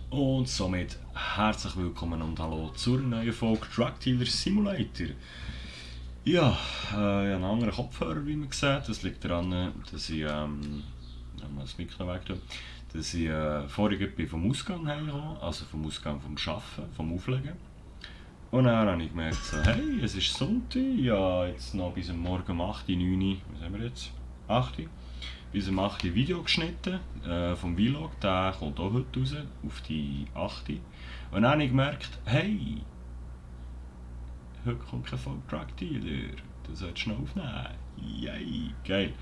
Und somit herzlich willkommen und hallo zur neuen Folge Drug Dealer Simulator. Ja, ich habe einen anderen Kopfhörer, wie man sieht. Das liegt daran, dass ich, das Mikro weg tun, dass ich vorhin bin vom Ausgang heimgekommen, also vom Ausgang vom Arbeiten, vom Auflegen. Und dann habe ich gemerkt, so, hey, es ist Sonntag, ja, jetzt noch bis Morgen um 8, 9, was haben wir jetzt? 8 bis um 8 Video geschnitten vom Vlog, der kommt auch heute raus, auf die 8. Und dann habe ich gemerkt, hey, heute kommt kein Folge Drug Dealer, das solltest du noch aufnehmen. Yay, geil.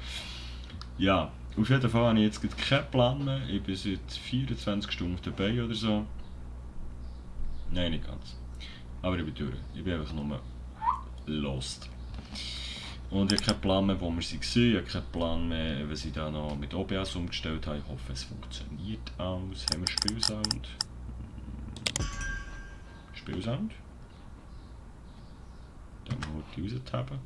Ja, auf jeden Fall habe ich jetzt keinen Plan mehr, ich bin seit 24 Stunden dabei oder so. Nein, nicht ganz. Aber ich bin durch, ich bin einfach nur lost. Und ich habe keinen Plan mehr, wo wir waren, ich habe keinen Plan mehr, was ich da noch mit OBS umgestellt habe. Ich hoffe, es funktioniert alles. Haben wir Spielsound? Spielsound? Dann mal die raustaben.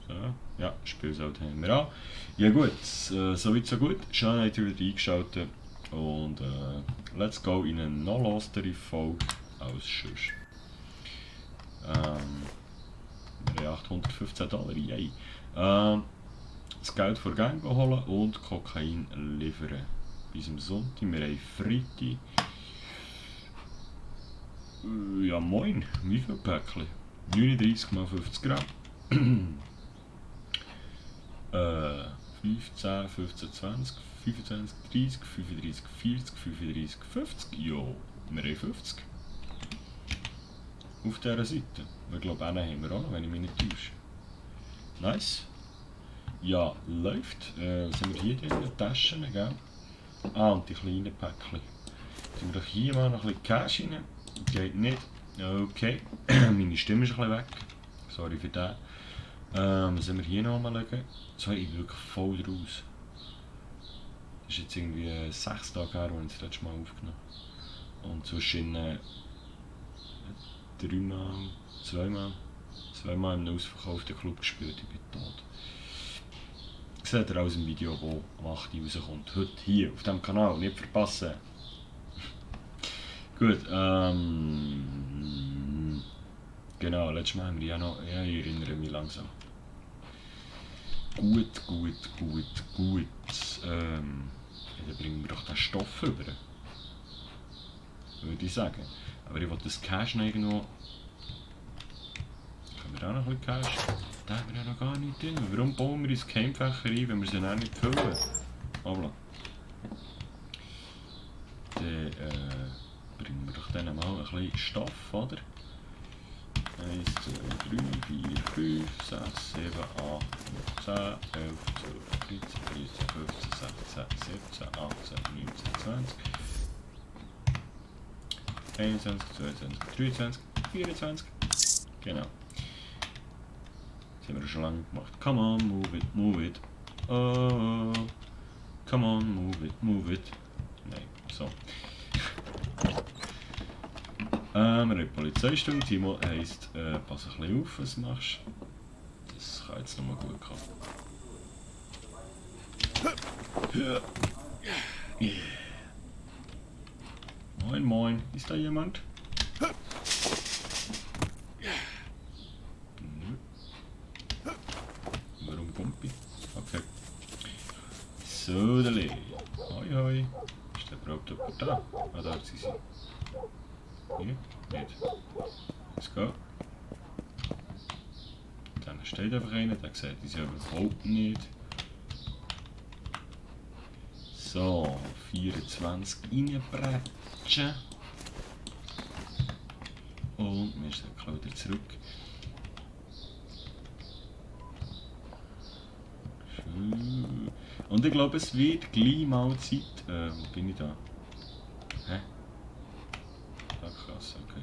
So, ja, Spielsound haben wir auch. Ja gut, soweit so gut. Schön, habt ihr wieder eingeschaltet. Und let's go in eine noch lostere Folge als sonst. Wir haben $815, yay. Das Geld vor Gang holen und Kokain liefern. Bis am Sonntag, wir haben Freitag. Ja moin, wie viel Päckchen? 39 x 50 Gramm. 15, 15, 20, 25, 30, 35, 40, 35, 50. Jo, wir haben 50. Auf dieser Seite. Ich glaube, einen haben wir auch noch, wenn ich mich nicht täusche. Nice. Ja, läuft. Was haben wir hier drin? Taschen, gell? Ah, und die kleinen Päckchen. Tun wir doch hier mal noch ein bisschen Cash rein. Geht nicht. Okay. Meine Stimme ist ein bisschen weg. Sorry für das. Was haben wir hier noch mal schauen? Sorry, ich bin wirklich voll draus. Das ist jetzt irgendwie 6 Tage her, als ich das letzte Mal aufgenommen habe. Und zwischen 2-mal im ausverkauften Club gespielt, ich bin tot. Seht ihr aus dem Video, das am 8. Uhr rauskommt. Heute hier auf diesem Kanal, nicht verpassen. Gut, genau, letztes Mal haben wir ja noch, ja, ich erinnere mich langsam. Gut. Dann bringen wir doch den Stoff rüber. Würde ich sagen. Aber ich wollte das Cash noch irgendwo. Können wir auch noch ein bisschen Cash? Da haben wir ja noch gar nicht drin. Warum bauen wir uns Keimfächer ein, wenn wir sie dann nicht füllen? Hoppla. Dann bringen wir doch dann mal ein bisschen Stoff, oder? 1, 2, 3, 4, 5, 6, 7, 8, 10, 11, 12, 13, 14, 15, 16, 17, 18, 19, 20. 21, 22, 23, 24. Genau. Das haben wir schon lange gemacht. Come on, move it. Oh, come on, move it. Nein, so. Wir haben eine Polizeistunde. Timo heisst, pass ein bisschen auf, was du machst. Das kann jetzt nochmal gut kommen. Yeah. Moin, moin. Ist da jemand? Warum Pumpi? Okay. So, Dele. Hoi, hoi. Ist der überhaupt jemand da? Ah, da sind sie. Hier? Nicht. Let's go. Dann steht einfach einer, der sieht uns ja überhaupt nicht. So, 24 reinbretschen. Und wir sind wieder zurück. Schön. Und ich glaube, es wird gleich mal Zeit. Wo bin ich da? Hä? Da krass, okay.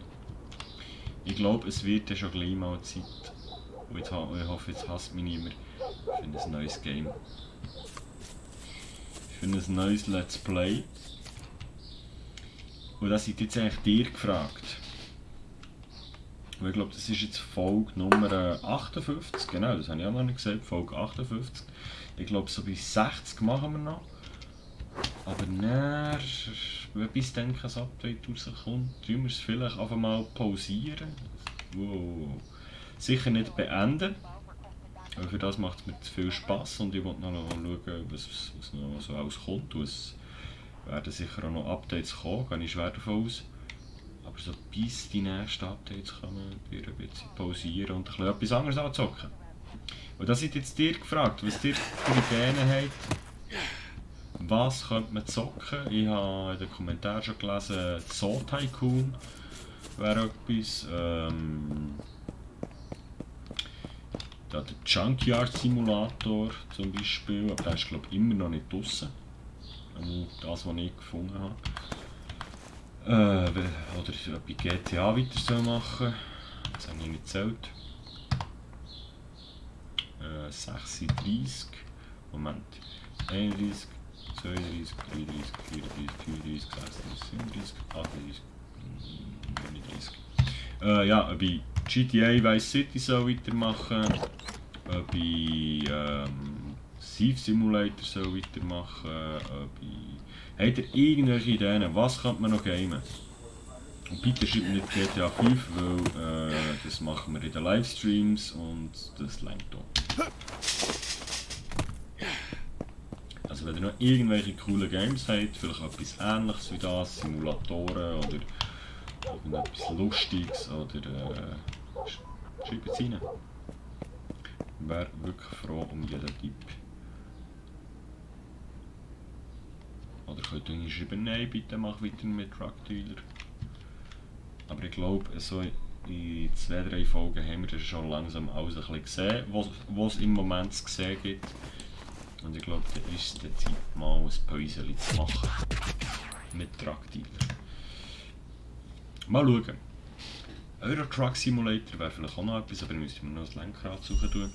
Ich glaube, es wird ja schon gleich mal Zeit. Und ich hoffe, jetzt hasst mich niemand für ein neues Game. Für ein neues Let's Play. Und das seid jetzt eigentlich dir gefragt. Und ich glaube, das ist jetzt Folge Nummer 58, genau, das habe ich auch noch nicht gesagt, Folge 58. Ich glaube, so bis 60 machen wir noch. Aber näher, bis dann kein Update rauskommt, tun wir es vielleicht einfach mal pausieren. Wow. Sicher nicht beenden, aber für das macht es mir zu viel Spass und ich will noch schauen, was noch so alles kommt. Und es werden sicher auch noch Updates kommen, gehe ich schwer davon aus. Aber so bis die nächsten Updates kommen, wir ein bisschen pausieren und ein bisschen etwas anderes anzocken. Und da seid jetzt ihr gefragt, was ihr für Ideen habt. Was könnte man zocken? Ich habe in den Kommentaren schon gelesen, Zoo Tycoon wäre etwas. Da der Junkyard Simulator zum Beispiel, aber der ist glaube ich immer noch nicht draussen. Das, was ich gefunden habe. Oder bei GTA weiter machen. Das habe ich nicht gezählt. 36. Moment. 31, 32, 33, 34, 35, 36, 37, 38, 39. Ja, bei GTA Vice City soll weitermachen. Bei Thief Simulator soll weitermachen. Habt ihr irgendwelche Ideen? Was könnte man noch gamen? Und bitte schreibt nicht GTA 5, weil das machen wir in den Livestreams und das lenkt auch. Also wenn ihr noch irgendwelche coolen Games habt, vielleicht etwas ähnliches wie das, Simulatoren oder irgendetwas Lustiges oder schreibt es rein. Ich wäre wirklich froh um jeden Tipp. Oder könnt ihr schreiben, nein, bitte mach weiter mit Drug Dealer. Aber ich glaube, so in 2-3 Folgen haben wir das schon langsam alles ein bisschen gesehen, was es im Moment zu sehen gibt. Und ich glaube, da ist es Zeit, mal ein Päuschen zu machen. Mit Drug Dealer. Mal schauen. Euro Truck Simulator wäre vielleicht auch noch etwas, aber dann müsste man noch das Lenkrad suchen tun.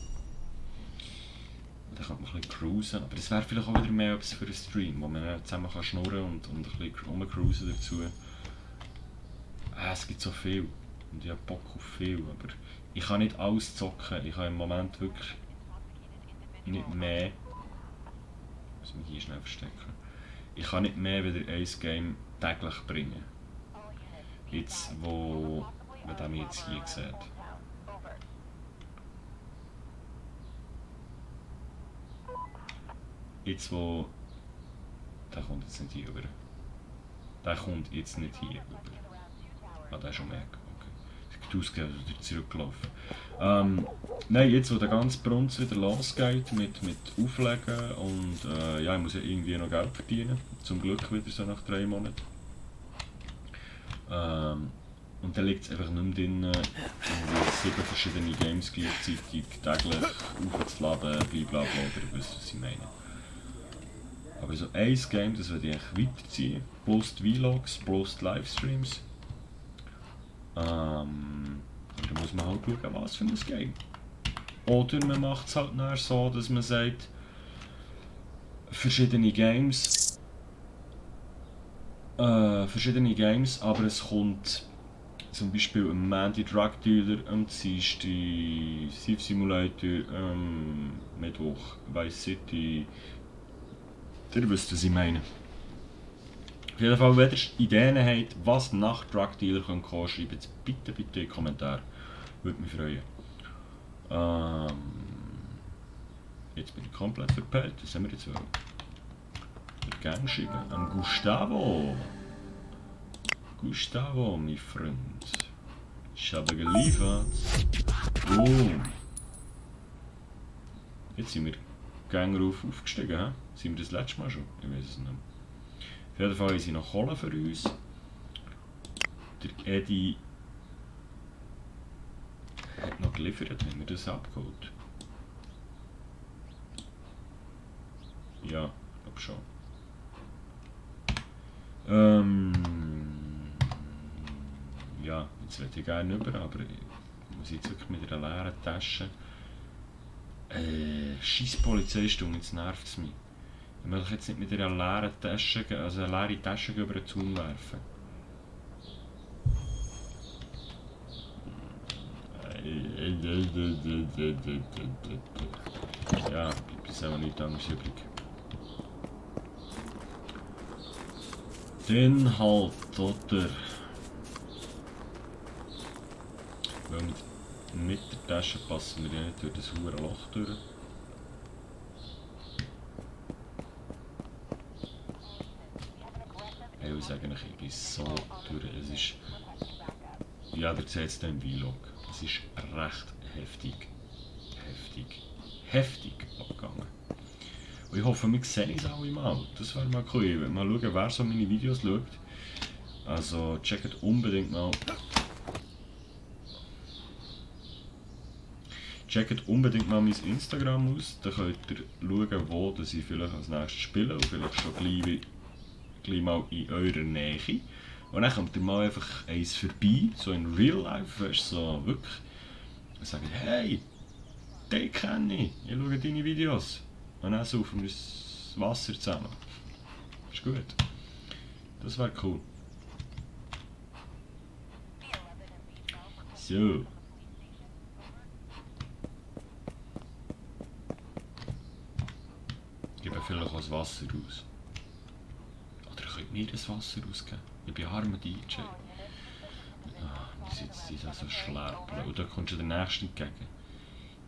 Dann könnte man ein bisschen cruisen, aber das wäre vielleicht auch wieder mehr etwas für einen Stream, wo man zusammen kann schnurren und ein bisschen rumcruisen dazu. Es gibt so viel und ich habe Bock auf viel, aber ich kann nicht alles zocken, ich habe im Moment wirklich nicht mehr. Ich muss mich hier schnell verstecken. Ich kann nicht mehr wieder ein Game täglich bringen. Jetzt, wo man das jetzt hier sieht. Jetzt, wo... Der kommt jetzt nicht hier rüber. Der kommt jetzt nicht hier rüber. Ah, der ist schon weg. Okay. Sieht ausgegeben, als wäre er zurückgelaufen. Nein, jetzt wo der ganze Brunz wieder losgeht mit Auflegen und ja, ich muss ja irgendwie noch Geld verdienen. Zum Glück wieder so nach 3 Monaten. Und dann liegt es einfach nicht mehr drin, 7 verschiedene Games gleichzeitig täglich aufzuladen, blablabla, oder wisst was ich meine. Aber so ein Game, das werde ich eigentlich weiterziehen, plus die Vlogs, plus die Livestreams. Da muss man halt schauen, was für ein Game. Oder man macht es halt nachher so, dass man sagt, verschiedene Games, aber es kommt zum Beispiel am Mandy Drug Dealer, am Dienstag Thief Simulator, am Mittwoch Vice City. Ihr wisst, was ich meine. Auf jeden Fall, wenn ihr Ideen habt, was nach Drug Dealer kommen kann, schreibt es bitte in die Kommentare. Würde mich freuen. Jetzt bin ich komplett verpeilt. Was haben wir jetzt wollen? Gerne schreiben. Am Gustavo. Gustavo, mein Freund. Ich habe geliefert. Boom. Jetzt sind wir Gänger aufgestiegen. He? Sind wir das letzte Mal schon? Ich weiß es nicht. Auf jeden Fall haben sie noch Kohle für uns. Der Eddie hat noch geliefert, haben wir das abgeholt? Ja, ich glaube schon. Ja, jetzt würde ich gerne rüber, aber ich muss jetzt wirklich mit einer leeren Tasche. Scheiß Polizeistunde, jetzt nervt es mich. Ich will doch jetzt nicht mit einer leeren Tasche, also eine leere Tasche über den Zaun werfen. Ja, bleibt uns auch nichts anderes übrig. Dann halt, oder? Weil mit der Tasche passen wir ja nicht durch das hohe Loch durch. Ich will sagen, ich bin so durch. Es ist. Ja, ihr seht es im Vlog. Es ist recht heftig abgegangen. Und ich hoffe, wir sehen es alle mal. Das wäre mal cool. Ich will mal schauen, wer so meine Videos schaut. Also checkt unbedingt mal. Checkt unbedingt mal mein Instagram aus. Da könnt ihr schauen, wo dass ich vielleicht als nächstes spiele und vielleicht schon gleich mal in eurer Nähe. Und dann kommt ihr mal einfach eins vorbei, so in Real Life, weißt du, so wirklich. Und sagt, hey, den kenne ich schaue deine Videos. Und dann saufen wir das Wasser zusammen. Ist gut. Das wäre cool. So. Ich gebe vielleicht auch das Wasser aus. Oder könnt mir das Wasser ausgeben? Ich bin armer DJ. Ah, wir sitzen da so schleppeln. Und da kommt schon der Nächste entgegen.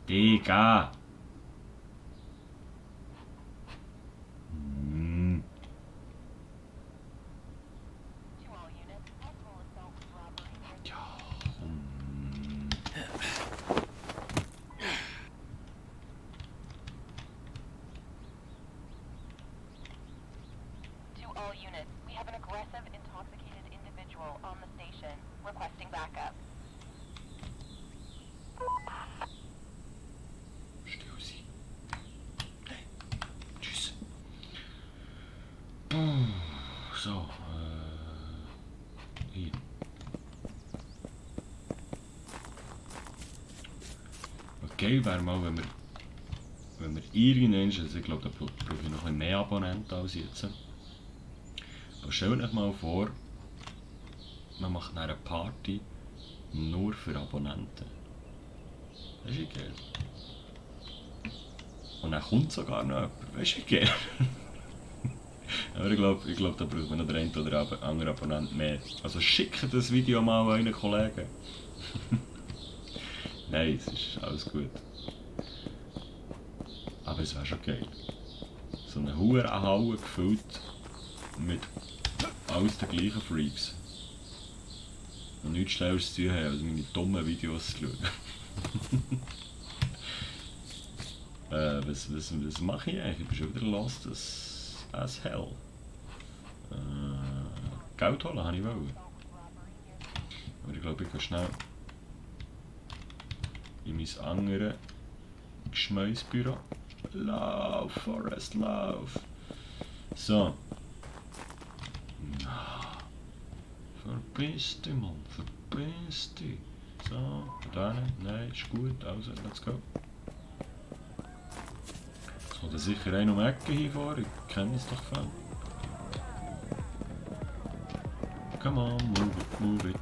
Digga! Ja, To all units, we have an aggressive, intoxicated individual on the station, requesting backup. still sein. Hey, tschüss. So, hier. Geil wäre mal, wenn wir irgendwann, also ich glaube, da brauche ich noch ein mehr Abonnenten als jetzt. Aber stellt euch mal vor, man macht eine Party nur für Abonnenten. Das ist ja geil. Und dann kommt sogar noch jemand. Das ist ja geil. Aber ich glaub, da braucht man noch den einen oder anderen Abonnent mehr. Also schickt das Video mal an euren Kollegen. Nein, es ist alles gut. Aber es wäre schon geil. So eine hohe Halle gefüllt mit alles den gleichen Freaks. Und nichts Schlaues zu tun haben, als meine dummen Videos zu schauen. Was mache ich eigentlich? Ich bin schon wieder lost as hell. Geld holen habe ich wollen. Aber ich glaube, ich gehe schnell in mein anderes Geschmäusbüro. Lauf, Forrest, lauf! So. Verpiss dich, Mann, verpiss dich. So, da nein, ist gut, also, let's go. Es kommt sicher einer um die Ecke hier vor, ich kenne es doch voll. Come on, move it.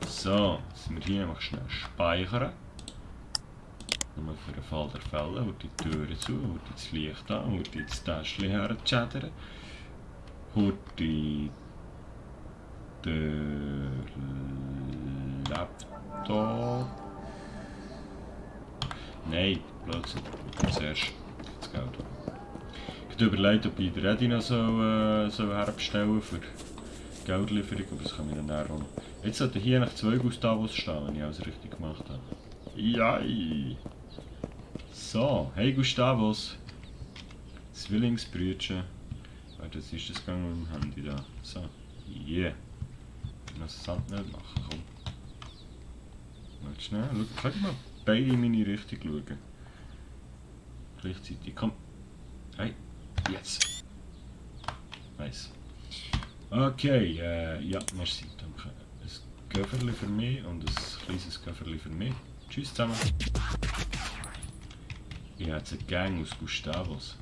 So, sind wir hier noch schnell speichern. Nur für den Fall der Fälle, holt die Türen zu, holt das Licht an, holt das Täschchen herchattern, holt den Laptop. Nein, Blödsinn, zuerst das Geld. Ich habe überlegt, ob ich den Retina so herbestellen für Geldlieferung, aber das kann ich dann auch noch. Jetzt sollten hier nach 2 Gustavos stehen, wenn ich alles richtig gemacht habe. Jai! So, hey Gustavos! Zwillingsbrüdchen. Warte, jetzt ist das gegangen mit dem Handy da. So, yeah. Ich muss das Thumbnail machen, komm. Warte schnell, schau, könnt ihr mal beide in meine Richtung schauen. Gleichzeitig, komm. Hey, jetzt. Nice. Okay, ja, merci, danke. Ein Köfferli für mich und ein kleines Köfferli für mich. Tschüss zusammen. Ich habe jetzt eine Gang aus Gustavos.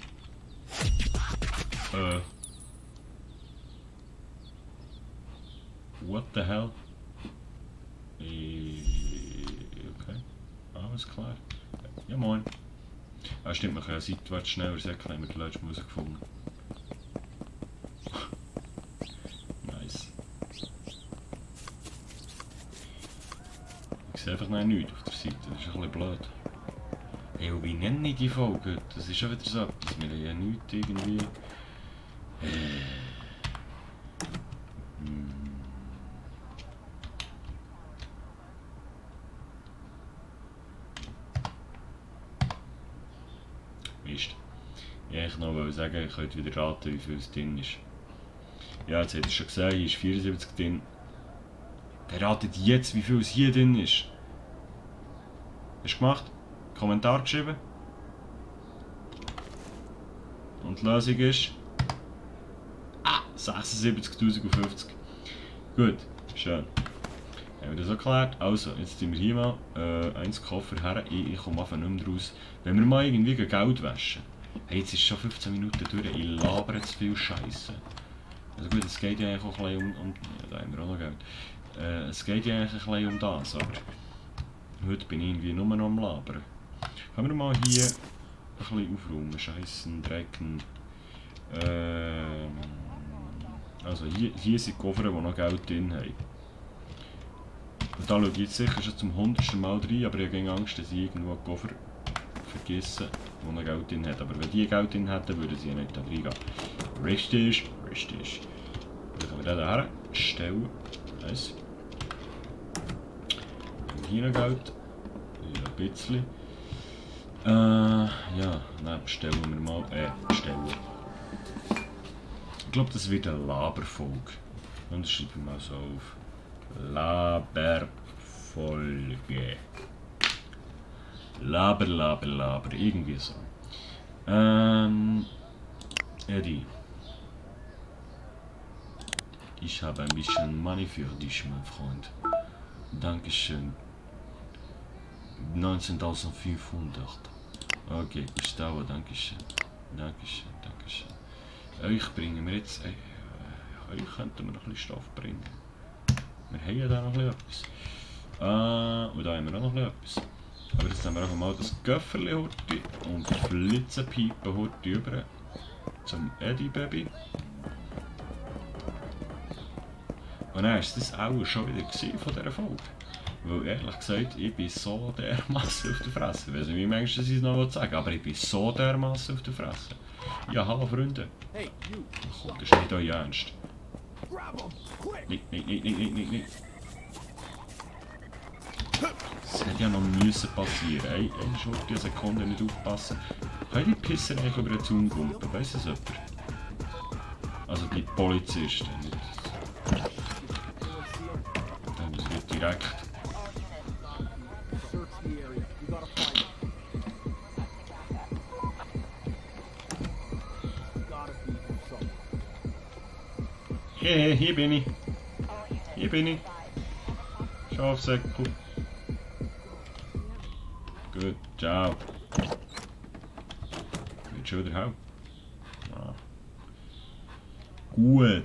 What the hell? Okay, alles klar. Ja moin. Ah stimmt, man kann ja seitwärts schneller säckeln, haben wir die letzte Musik gefunden. einfach noch nichts auf der Seite. Das ist ein bisschen blöd. Hey, und wie nenne ich die Folge? Das ist schon wieder so etwas. Wir haben ja nichts irgendwie... Mist. Ich wollte noch sagen, ihr könnt wieder raten, wie viel es drin ist. Ja, jetzt habt ihr schon gesehen, hier ist 74 drin. Ihr ratet jetzt, wie viel es hier drin ist. Hast du gemacht? Kommentar geschrieben? Und die Lösung ist... 76.050. Gut, schön. Haben wir das auch geklärt? Also, jetzt tun wir hier mal eins Koffer her. Ich komme einfach nicht mehr raus. Wenn wir mal irgendwie Geld waschen. Hey, jetzt ist schon 15 Minuten durch. Ich labere zu viel Scheiße. Also gut, es geht ja eigentlich auch ein bisschen um da haben wir auch noch Geld. Es geht ja eigentlich ein bisschen um das, aber heute bin ich irgendwie nur noch am Labern. Können wir mal hier ein bisschen aufräumen? Scheissen, Drecken. Also hier sind Koffer, die noch Geld drin haben. Und da schaue ich jetzt sicher schon zum 100. Mal rein, aber ich habe Angst, dass ich irgendwo einen Koffer vergesse, der noch Geld drin hat. Aber wenn die Geld drin hätten, würden sie ja nicht da reingehen. Richtig, richtig. Dann können wir den her stellen. Nice. Und hier noch Geld. Hier ein bisschen. Ja, dann bestellen wir mal. Bestellen. Ich glaube, das wird eine Laberfolge. Und das schreibe ich mal so auf. Laberfolge. Laber. Irgendwie so. Eddie. Ich habe ein bisschen Money für dich, mein Freund. Dankeschön. 19.500. Okay, ich dauere, Dankeschön. Dankeschön. Euch bringen wir jetzt... euch könnten wir noch ein bisschen Stoff bringen. Wir haben ja da noch etwas. Und da haben wir auch noch etwas. Aber jetzt nehmen wir einfach mal das Göfferli Horti und die Flitzenpipe Horti über zum Eddie Baby. Und dann war das auch schon wieder von dieser Folge. Weil ehrlich gesagt, ich bin so dermassen auf der Fresse. Ich weiß nicht, wie manchmal ich es noch sagen, aber ich bin so dermassen auf der Fresse. Ja, hallo Freunde. Hey, you. Komm, das ist nicht euer Ernst. Grab him, quick. Nein. Das hätte ja noch müssen passieren. Ey, eine Sekunde nicht aufpassen. Kann die Pisser eigentlich über den Zaun kumpen? Weiss es jemand? Also die Polizisten. Dann muss ich direkt. Search the area. We gotta find him. Gotta be something. Hey, hier bin ich. Schafsäckel. Gut, ciao. Wird schon wieder hell. Ah. Gut.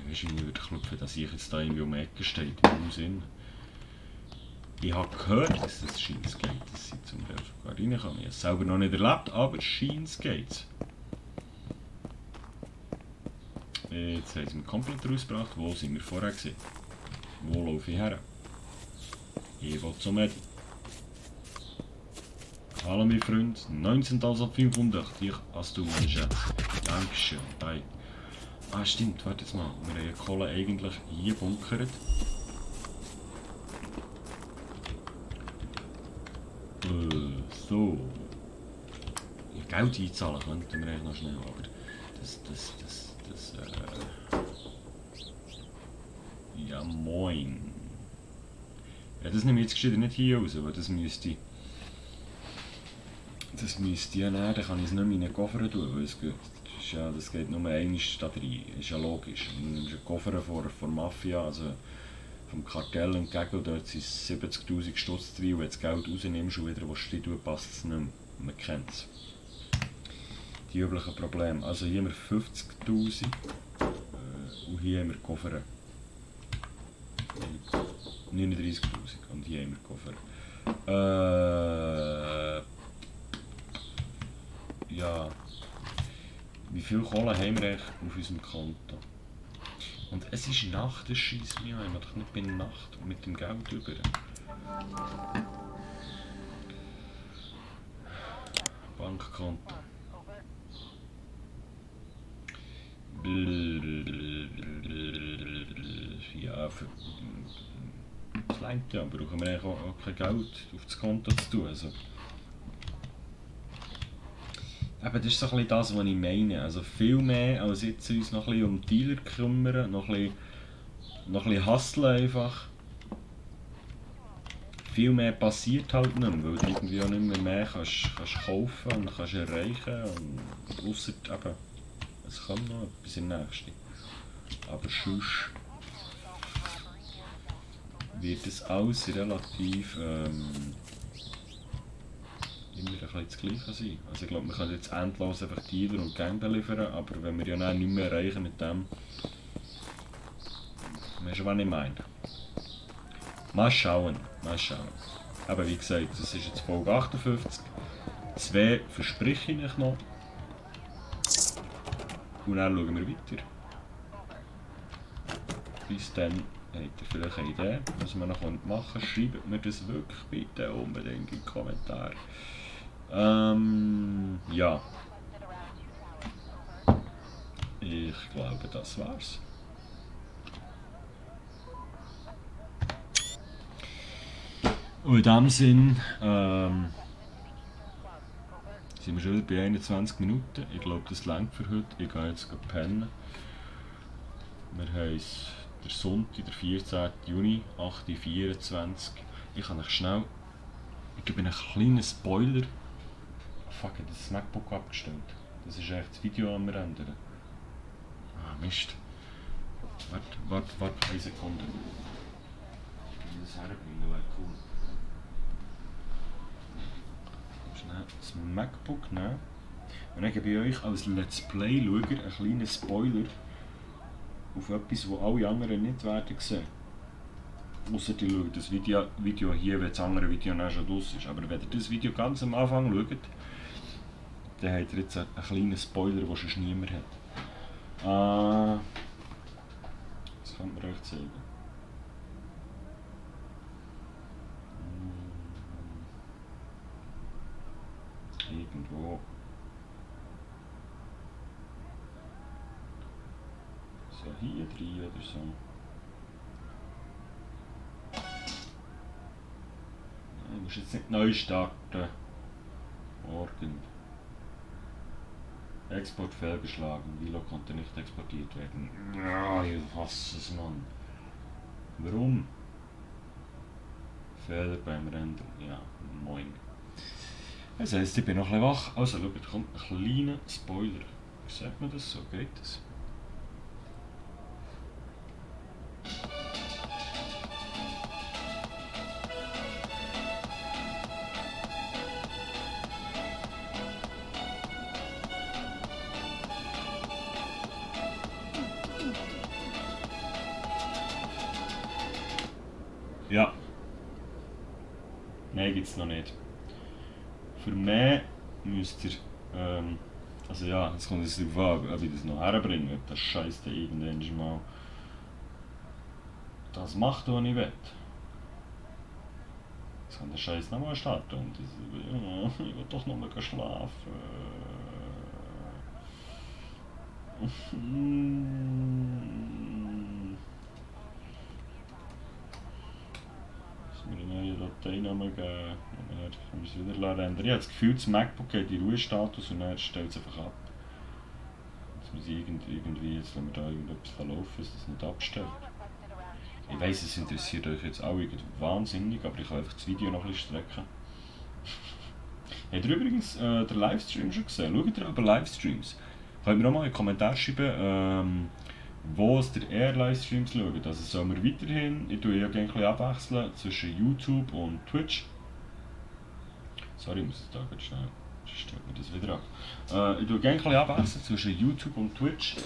Weißt du, ich würde klopfen, dass ich jetzt da irgendwie um die Ecke stehe, im Sinn. Ich habe gehört, dass es scheint geht, dass sie zum Teil sogar reinkommen. Ich habe es selber noch nicht erlebt, aber scheint geht. Jetzt haben sie mich komplett rausgebracht. Wo sind wir vorher gewesen? Wo laufe ich her? Ich will zum Eddie. Hallo mein Freund, 19.500. Ich hast du mein Schatz. Dankeschön, bye. Ah stimmt, warte jetzt mal. Wir haben ja Kohle eigentlich hier bunkert. So. Ja, Geld einzahlen könnten wir eigentlich noch schnell, aber ja moin. Ja, das nehme ich jetzt gescheiter nicht hier raus, weil das müsste ja näher, dann kann ich es nicht mehr in den Koffer tun, weil das geht nur einmal statt rein, ist ja logisch. Du nimmst einen Koffer von Mafia, also vom Kartell entgegen, und dort sind 70'000 Stutz drin, und wenn du das Geld rausnimmst und wieder was rein tust, passt es nicht mehr. Man kennt es. Die üblichen Probleme. Also hier haben wir 50'000 und hier haben wir Koffer. 39'000 und hier haben wir Koffer. Ja. Wie viel Kohle haben wir eigentlich auf unserem Konto? Und es ist Nacht, das scheisst mich an. Ich will doch nicht bei Nacht mit dem Geld über. Bankkonto. Ja, das reicht ja, brauchen wir eigentlich auch kein Geld auf das Konto zu tun. Also. Eben, das ist so ein bisschen das, was ich meine. Also viel mehr als jetzt uns noch ein bisschen um Dealer kümmern, noch ein bisschen hustlen einfach. Viel mehr passiert halt nicht mehr, weil du irgendwie auch nicht mehr kannst kaufen und kannst erreichen. Und ausser eben, es kommt noch etwas im nächsten. Aber sonst wird es alles relativ immer ein bisschen das Gleiche sein. Also ich glaube, wir können jetzt endlos einfach Dealer und Gang beliefern, aber wenn wir ja dann nicht mehr erreichen mit dem, weißt du, was ich meine? Mal schauen, mal schauen. Aber wie gesagt, das ist jetzt Folge 58. 2 verspreche ich euch noch. Und dann schauen wir weiter. Bis dann habt ihr vielleicht eine Idee, was wir noch machen können. Schreibt mir das wirklich bitte unbedingt in die Kommentare. Ja. Ich glaube, das war's. Und in diesem Sinn sind wir schon wieder bei 21 Minuten. Ich glaube, das reicht für heute. Ich gehe jetzt pennen. Wir haben der Sonntag, der 14. Juni, 8.24 Uhr. Ich kann euch schnell... Ich gebe einen kleinen Spoiler. Fuck, ich habe das MacBook abgestellt. Das ist echt das Video am Rendern. Ah, Mist. Warte, eine Sekunde. Ich will das herbringen, wäre cool. Schnell das MacBook nehmen. Und dann gebe ich euch als Let's Play-Schauer einen kleinen Spoiler auf etwas, das alle anderen nicht werden sehen. Ausser die schauen das Video hier, wenn das andere Video dann schon draus ist. Aber wenn ihr das Video ganz am Anfang schaut, dann habt ihr jetzt einen kleinen Spoiler, den schon niemand hat. Das kann man euch zeigen. Irgendwo. So hier drin oder so. Ich muss jetzt nicht neu starten. Morgen. Export fehlgeschlagen. Vilo konnte nicht exportiert werden. Ja, ich hasse es, Mann. Warum? Fehler beim Rendern. Ja, moin. Das heisst, ich bin noch ein bisschen wach. Also, schaut, da kommt ein kleiner Spoiler. Wie sagt man das so? Geht das? Ja. Nein, gibt's noch nicht. Für mich müsst ihr, also ja, jetzt kommt es darauf an, ob ich das noch herbringe, ob das Scheiß da irgendwann mal das macht, was ich will. Jetzt kann der Scheiß nochmal starten und das, ja, ich will doch nochmal schlafen. Mir eine neue Dateinamen geben und dann können wir es wieder rendern. Ich habe das Gefühl, das MacBook geht in Ruhestatus und dann stellt es einfach ab. Jetzt muss ich irgendwie, jetzt lassen wir da irgendetwas laufen, dass das nicht abstellt. Ich weiss, es interessiert euch jetzt auch wahnsinnig, aber ich kann einfach das Video noch ein bisschen strecken. Habt ihr übrigens den Livestream schon gesehen? Schaut ihr aber Livestreams? Könnt ihr mir auch mal in den Kommentaren schreiben, wo es der eher Livestreams schaut. Also sollen wir weiterhin, ich tue ja gerne ein bisschen abwechseln zwischen YouTube und Twitch. Sorry, ich muss jetzt da ganz schnell, sonst stellt mir das wieder an. Ich tue gerne ein bisschen abwechseln zwischen YouTube und Twitch.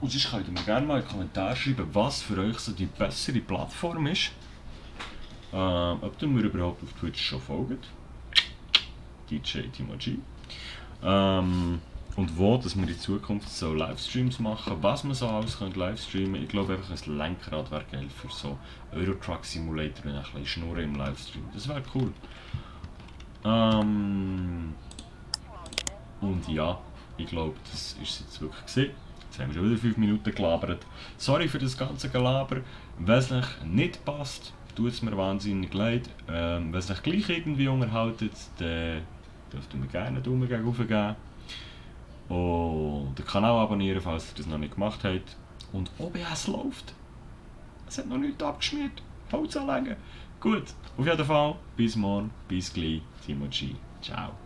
Und sonst könnt ihr mir gerne mal in die Kommentare schreiben, was für euch so die bessere Plattform ist. Ob ihr mir überhaupt auf Twitch schon folgt. DJ Timo G. Und wo, dass wir in Zukunft so Livestreams machen, was man so alles könnte livestreamen. Ich glaube einfach ein Lenkrad wäre geil für so Eurotruck Simulator und ein bisschen Schnurren im Livestream. Das wäre cool. Und ja, ich glaube, das ist es jetzt wirklich gewesen. Jetzt haben wir schon wieder 5 Minuten gelabert. Sorry für das ganze Gelaber. Wenn es euch nicht passt, tut es mir wahnsinnig leid. Wenn es euch gleich irgendwie unterhaltet, dann dürft ihr mir gerne einen Daumen gegen rauf geben. Und den Kanal abonnieren, falls ihr das noch nicht gemacht habt. Und OBS läuft. Es hat noch nichts abgeschmiert. Holz anlegen. Gut, auf jeden Fall, bis morgen, bis gleich, Timo G. Ciao.